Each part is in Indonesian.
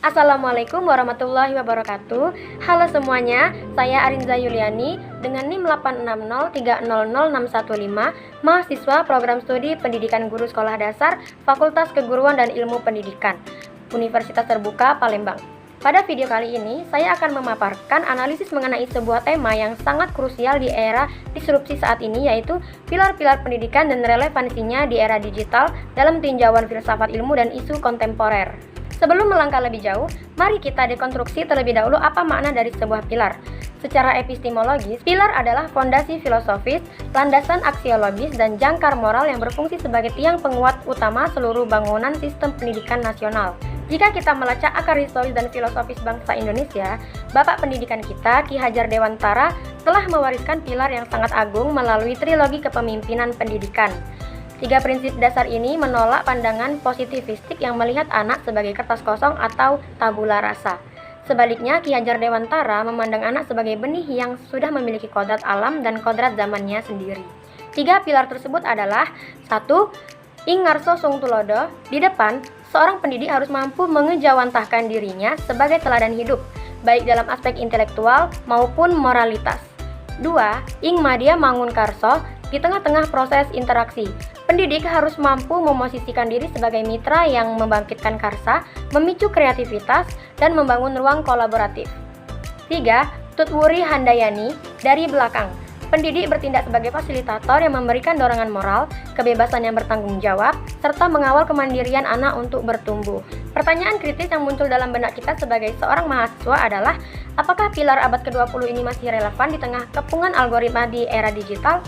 Assalamualaikum warahmatullahi wabarakatuh. Halo semuanya, saya Arinza Yuliani dengan NIM 860300615, mahasiswa program studi Pendidikan Guru Sekolah Dasar Fakultas Keguruan dan Ilmu Pendidikan, Universitas Terbuka Palembang. Pada video kali ini, saya akan memaparkan analisis mengenai sebuah tema yang sangat krusial di era disrupsi saat ini, yaitu pilar-pilar pendidikan dan relevansinya di era digital dalam tinjauan filsafat ilmu dan isu kontemporer. Sebelum melangkah lebih jauh, mari kita dekonstruksi terlebih dahulu apa makna dari sebuah pilar. Secara epistemologis, pilar adalah fondasi filosofis, landasan aksiologis, dan jangkar moral yang berfungsi sebagai tiang penguat utama seluruh bangunan sistem pendidikan nasional. Jika kita melacak akar historis dan filosofis bangsa Indonesia, Bapak Pendidikan kita, Ki Hajar Dewantara, telah mewariskan pilar yang sangat agung melalui trilogi kepemimpinan pendidikan. Tiga prinsip dasar ini menolak pandangan positivistik yang melihat anak sebagai kertas kosong atau tabula rasa. Sebaliknya, Ki Hajar Dewantara memandang anak sebagai benih yang sudah memiliki kodrat alam dan kodrat zamannya sendiri. Tiga pilar tersebut adalah: 1. Ing ngarso sung tulodo. Di depan, seorang pendidik harus mampu mengejawantahkan dirinya sebagai teladan hidup, baik dalam aspek intelektual maupun moralitas. 2. Ing madya mangun karso. Di tengah-tengah proses interaksi, pendidik harus mampu memosisikan diri sebagai mitra yang membangkitkan karsa, memicu kreativitas, dan membangun ruang kolaboratif. 3. Tutwuri handayani. Dari belakang, pendidik bertindak sebagai fasilitator yang memberikan dorongan moral, kebebasan yang bertanggung jawab, serta mengawal kemandirian anak untuk bertumbuh. Pertanyaan kritis yang muncul dalam benak kita sebagai seorang mahasiswa adalah, apakah pilar abad ke-20 ini masih relevan di tengah kepungan algoritma di era digital?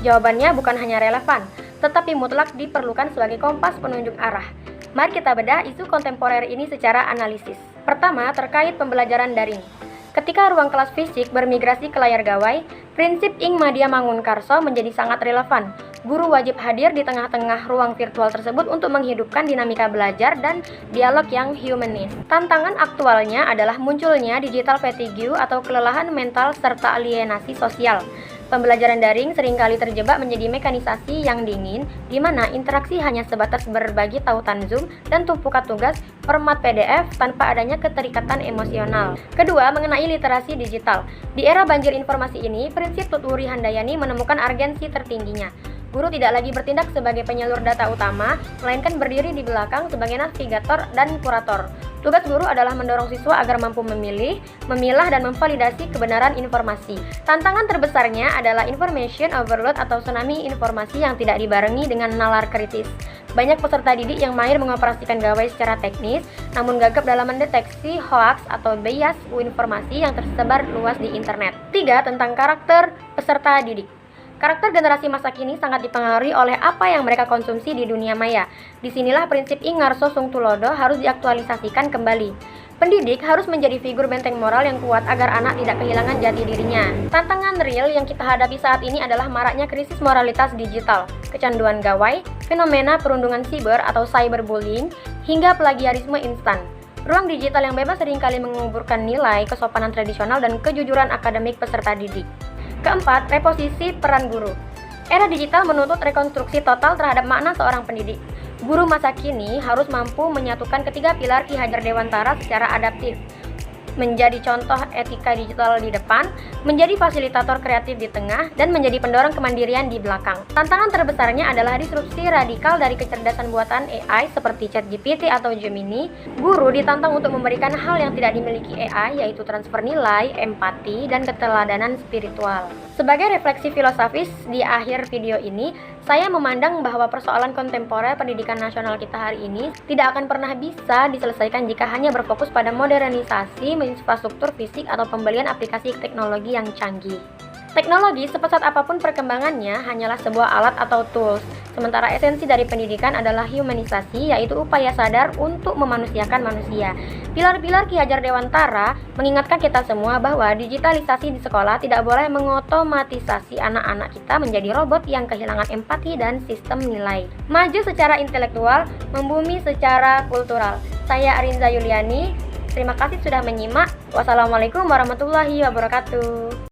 Jawabannya bukan hanya relevan, tetapi mutlak diperlukan sebagai kompas penunjuk arah. Mari kita bedah isu kontemporer ini secara analisis. Pertama, terkait pembelajaran daring. Ketika ruang kelas fisik bermigrasi ke layar gawai, prinsip ing madya mangun karso menjadi sangat relevan. Guru wajib hadir di tengah-tengah ruang virtual tersebut untuk menghidupkan dinamika belajar dan dialog yang humanis. Tantangan aktualnya adalah munculnya digital fatigue atau kelelahan mental serta alienasi sosial. Pembelajaran daring seringkali terjebak menjadi mekanisasi yang dingin, di mana interaksi hanya sebatas berbagi tautan Zoom dan tumpukan tugas format PDF tanpa adanya keterikatan emosional. Kedua, mengenai literasi digital. Di era banjir informasi ini, prinsip Tutwuri Handayani menemukan urgensi tertingginya. Guru tidak lagi bertindak sebagai penyalur data utama, melainkan berdiri di belakang sebagai navigator dan kurator. Tugas guru adalah mendorong siswa agar mampu memilih, memilah, dan memvalidasi kebenaran informasi. Tantangan terbesarnya adalah information overload atau tsunami informasi yang tidak dibarengi dengan nalar kritis. Banyak peserta didik yang mahir mengoperasikan gawai secara teknis, namun gagap dalam mendeteksi hoax atau bias informasi yang tersebar luas di internet. 3. Tentang karakter peserta didik. Karakter generasi masa kini sangat dipengaruhi oleh apa yang mereka konsumsi di dunia maya. Disinilah prinsip ing ngarso sung tulodo harus diaktualisasikan kembali. Pendidik harus menjadi figur benteng moral yang kuat agar anak tidak kehilangan jati dirinya. Tantangan real yang kita hadapi saat ini adalah maraknya krisis moralitas digital, kecanduan gawai, fenomena perundungan siber atau cyberbullying, hingga plagiarisme instan. Ruang digital yang bebas seringkali menguburkan nilai kesopanan tradisional dan kejujuran akademik peserta didik. Keempat, reposisi peran guru. Era digital menuntut rekonstruksi total terhadap makna seorang pendidik. Guru masa kini harus mampu menyatukan ketiga pilar Ki Hajar Dewantara secara adaptif. Menjadi contoh etika digital di depan, menjadi fasilitator kreatif di tengah, dan menjadi pendorong kemandirian di belakang. Tantangan terbesarnya adalah disrupsi radikal dari kecerdasan buatan AI seperti ChatGPT atau Gemini. Guru ditantang untuk memberikan hal yang tidak dimiliki AI, yaitu transfer nilai, empati, dan keteladanan spiritual. Sebagai refleksi filosofis di akhir video ini, saya memandang bahwa persoalan kontemporer pendidikan nasional kita hari ini tidak akan pernah bisa diselesaikan jika hanya berfokus pada modernisasi infrastruktur fisik atau pembelian aplikasi teknologi yang canggih. Teknologi, sepesat apapun perkembangannya, hanyalah sebuah alat atau tools. Sementara esensi dari pendidikan adalah humanisasi, yaitu upaya sadar untuk memanusiakan manusia. Pilar-pilar Ki Hajar Dewantara mengingatkan kita semua bahwa digitalisasi di sekolah tidak boleh mengotomatisasi anak-anak kita menjadi robot yang kehilangan empati dan sistem nilai. Maju secara intelektual, membumi secara kultural. Saya Arinza Yuliani, terima kasih sudah menyimak. Wassalamualaikum warahmatullahi wabarakatuh.